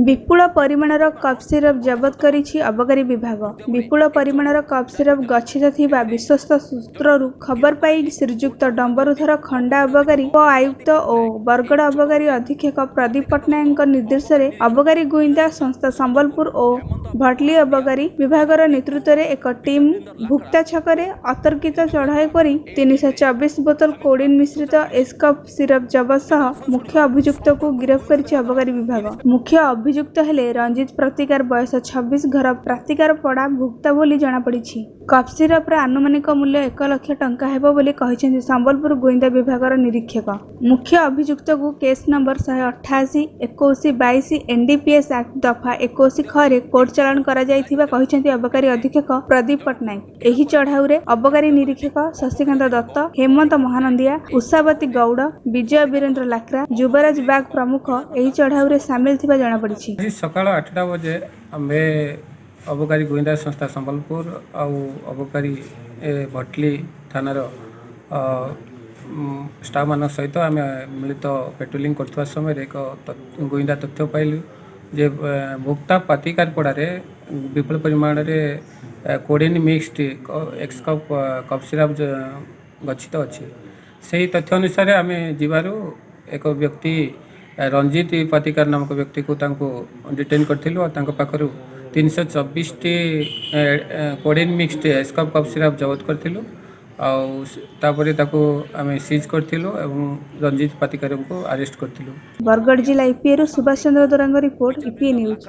विपुल परिमाणर cough syrup जबत करिछि अबकारी विभाग। विपुल परिमाणर cough syrup गच्छित थिबा विश्वस्त सूत्ररु खबर पाई श्रीजुक्त डंबरुधर खंडा अबकारी उप आयुक्त और बरगड अबकारी अधीक्षक प्रदीप पट्टनायक निर्देश में अबकारी गुइंदा संस्था संबलपुर और भटली अबकारी विभागर नेतृत्व में एक टीम भुक्ता छकरे अतर्कित चढ़ाई कर 324 बोतल कोडिन मिश्रित एस्कफ सिरप जबत सह मुख्य अभियुक्त को गिरफ्त करिछि अबकारी विभाग। मुख्य अभियुक्त हेले रंजित प्रतिकार बयस 26 घर प्रतिकार पड़ा भुक्ता बोली जनापड़ी। कफ सिरपर आनुमानिक मूल्य 1 लाख टंका हेबो बोली कहिसेंति संबलपुर गुइंदा विभागर निरीक्षक। मुख्य अभियुक्त को केस नंबर 188 21 22 NDPS एक्ट दफा 21 खरे कोर्ट चालान करा जायथिबा कहिसेंति अबकारी अधीक्षक प्रदीप पट्टनायक। एही चढ़ाऊ रे अबकारी निरीक्षक शशिकांत दत्त, हेमंत महानंदिया, उषावती गौड़, विजय वीरेंद्र लाक्रा, युवराज बाग प्रमुख एही चढ़ाऊ रे शामिल थिबा जणा पड़िछि। आज सकाळ 8टा बजे आमे अबकारी गोविंदा संस्था संबलपुर आउ अबकारी भटली थानार स्टाफ मान सहित आम मिलित पेट्रोलिंग करथवा समय एक गोविंदा तथ्य पाइलु जे भुक्ता पातिकार पड़ारे विपुल परिमाण रे कोडिन मिक्स्ड एक्सकप कफ सिरप गच्छित अच्छी से तथ्य अनुसार आम जीवारू एक व्यक्ति रंजित पातिकार नामक व्यक्ति को डिटेन करथिलु और पाखरु 324 कोडिन मिक्स्ड एस्कप कफ सिरप जबत करथिलु तापरे ताको आमे सीज करथिलु एवं रंजित पातिकार को अरेस्ट करथिलु। बरगड जिला EPA Subhash Chandra दोरांग report EPA news.